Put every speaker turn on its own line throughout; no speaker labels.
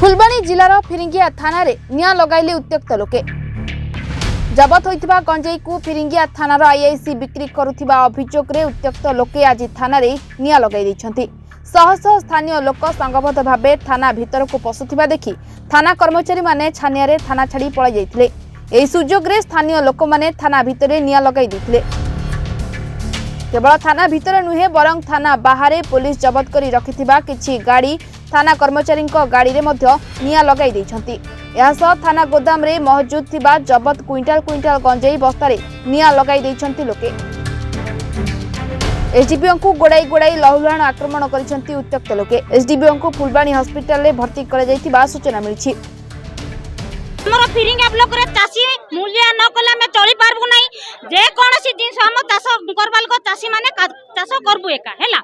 फुलबाणी जिलार फिरिंगिया थाना रे निया लगाइले उत्त्यक्त लोके जबत होइतिबा गंजेई को फिरिंगिया थानार आईआईसी बिक्री करुथिबा अभियोग रे उत्त्यक्त लोके आज थाना रे निया लगाइ दैछंती। शह शह स्थानीय लोक संगबद्ध भाबे थाना भीतर को पसुथिबा देखि थाना कर्मचारी माने छानिया रे थाना छाड़ी पळाइ जाइथिले। एही सुजोग रे स्थानीय लोक माने थाना भीतर निया लगाइ दैथिले। केवल थाना भीतर नुहे बरं थाना बाहर पुलिस जबत करी रखिथिबा किछि गाड़ी थाना कर्मचारी गाड़ी रे मध्य निया लगाइ दैछंती। यासह थाना गोदाम रे मौजूद थिबा जबत क्विंटाल क्विंटाल गंजेई बस्तारे निया लगाइ दैछंती लोके। एसडीपीओ को गोड़ाई गोड़ाई लहुलुहाण आक्रमण करिसंती उत्त्यक्त लोके। एसडीपीओ को फुलबाणी हॉस्पिटल रे भर्ती करा जाइथिबा सूचना मिलिछि।
हमर फिरिंग ब्लॉक रे चासी मूल्य न कला में चली पारबु नै। जे कोनसी जिंस हम चाष करबाल को चासी माने चाष करबु एका हैला।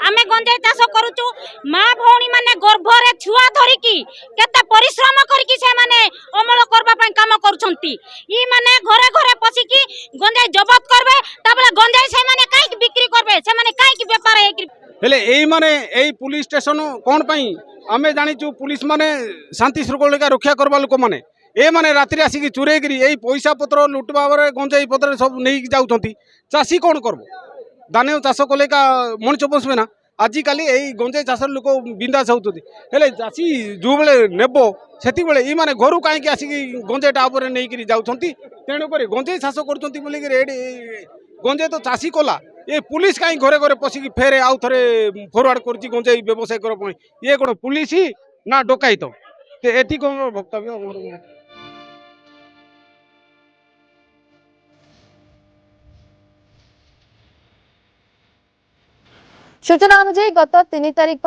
आमे गंजाई चाष करूचु मां भौणी माने गर्भ रे छुआ धरि की केते परिश्रम करी की से माने अमल करबा पय काम करूछंती। ई माने घरे घरे पसी की गंजाई जब्त करबे तबले गंजाई से माने काई की बिक्री करबे से माने काई की व्यापार है की
हेले एई माने एई पुलिस स्टेशन कोन पई आमे जानिचु पुलिस माने शांति शृंखला रक्षा करबा लोक माने ए माने रात्रि आसिक चुरेगिरी यही पैसा पत्र लुटवा गंजाई पत्र सब नहीं जाऊँच चाषी कौन करब दाने चाष कले का मनुष्य बसबे ना आजिकल यही गंजाई चाष लोक बिंदास होती हेले चाषी जो बेले नेब से माने घर कहीं आसिक गंजाईटा नहीं जाऊँच तेणुक गंजाई चाष कर गंजाई तो चाषी कला ये पुलिस कहीं घरे घरे पशिक फेरे आउ थे फरवर्ड कर गंजाई व्यवसाय कर ये कौन पुलिस ना डकायत एटी कौन वक्तव्य
सूचना अनुसार गत 3 तारिख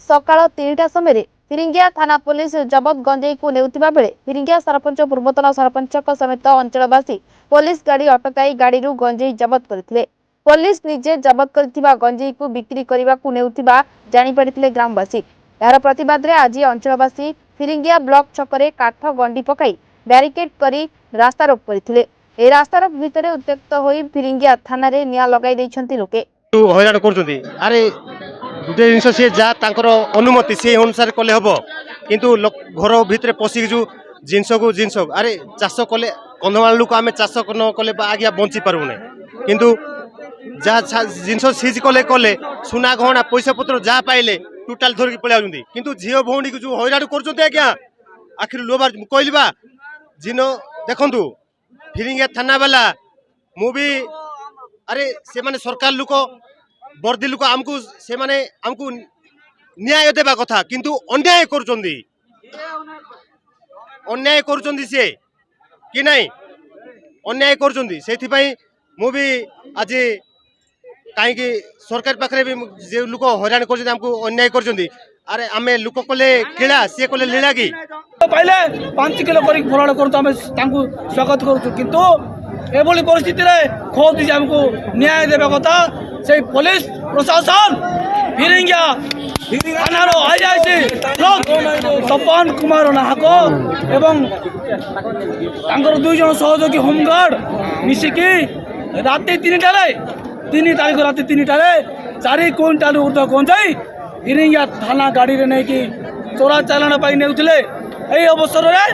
सकाळ 3टा समय फिरिंगिया थाना पुलिस जबत गंजेई को नेउथिबा बेले फिरिंगिया सरपंच पूर्वतन सरपंच समेत अंचलवासी पुलिस गाड़ी अटकाई गाड़ी रु गंजेई जबत करथिले। पुलिस निजे जबत करथिबा गंजेई को बिक्री करबा को नेउथिबा जानि पड़िथिले ग्रामवासी। यार प्रतिवाद रे आज अंचलवासी फिरिंगिया ब्लॉक छकरे काठ गंडी पकाई बैरिकेड करी रास्ता रोक करथिले। ए रास्ता रोक भितरे उत्त्यक्त होई फिरिंगिया थाना रे निया लगाई दैछंती लोके।
हईराण करे गोटे जिन सी जा अनुमति से अनुसार कले हम किंतु घर भितर पशिक जो जिनस अरे चाष कले कंधमाल लोक आम चाष न कले आज्ञा बंची पार्बू ना किंतु जहाँ जिनस सीज कले कले सुना गहना पैसा पत्र जहाँ पाइले टोटाल धरिक पलि आउछंती किंतु झील भौणी को जो हईराण कर आखिर लोबार कहली जिन देखु फिरिंगिया थाना वाला मु भी अरे से माने सरकार लोक बर्दी लोक आमको से माने आमको न्याय देवा कथा किंतु अन्याय करुचंदी से कि नहीं अन्याय करुचंदी सेथि पई मु भी आज कहीं सरकार पाखरे भी जे लोक हैरान कर हमको अन्याय कर अरे आमे लोक कले किला सी कले लीला कि
पहले 5 किलो कर फराड़ कर स्वागत करूँ किंतु एभली परिस्थिति खोद आमको न्याय देवा कथा से पुलिस प्रशासन फिरिंगिया थानार आईआईसी तपन कुमार नाहक एवं 2 जन सहयोगी होमगार्ड मिसिकी राति 3 तारीख राति 3टारे 4 क्विंटाल ऊर्ध गंजाई फिरिंगिया थाना गाड़ी रे नहीं कि चोरा चालाण पाई नेउथिले। यही अवसर में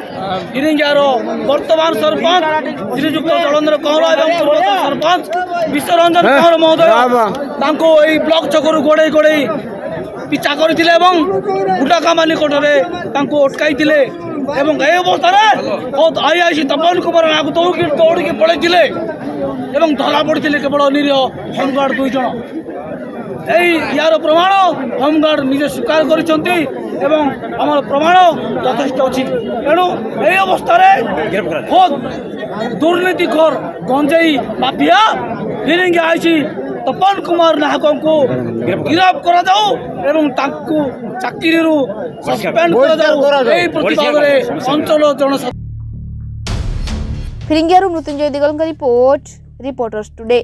फिरिंगियार वर्तमान सरपंच श्रीजुक्त जलंधर कंवर एवं सरपंच विश्वरंजन कंवर महोदय ब्लॉक छकरू गोड़े गोड़े पिछा करते गुटाकामा निकटरे अटकाई अवस्था आईआईसी तपन कुमार नाक दौड़ी पड़े धरा पड़ते केवल निरीह होमगार्ड 2 जन यार प्रमाण होमगार्ड निजे स्वीकार कर प्रमाण यथेष्ट अच्छी तेणु यही अवस्था दुर्नीतिखोर गंजेई माफिया फिरिंगिया आईसी तपन कुमार नाहक को गिरफ्त करा चाकरी सस्पेंड अंचल जन
फिरिंगिया मृत्युंजय दिगल रिपोर्टर्स टुडे।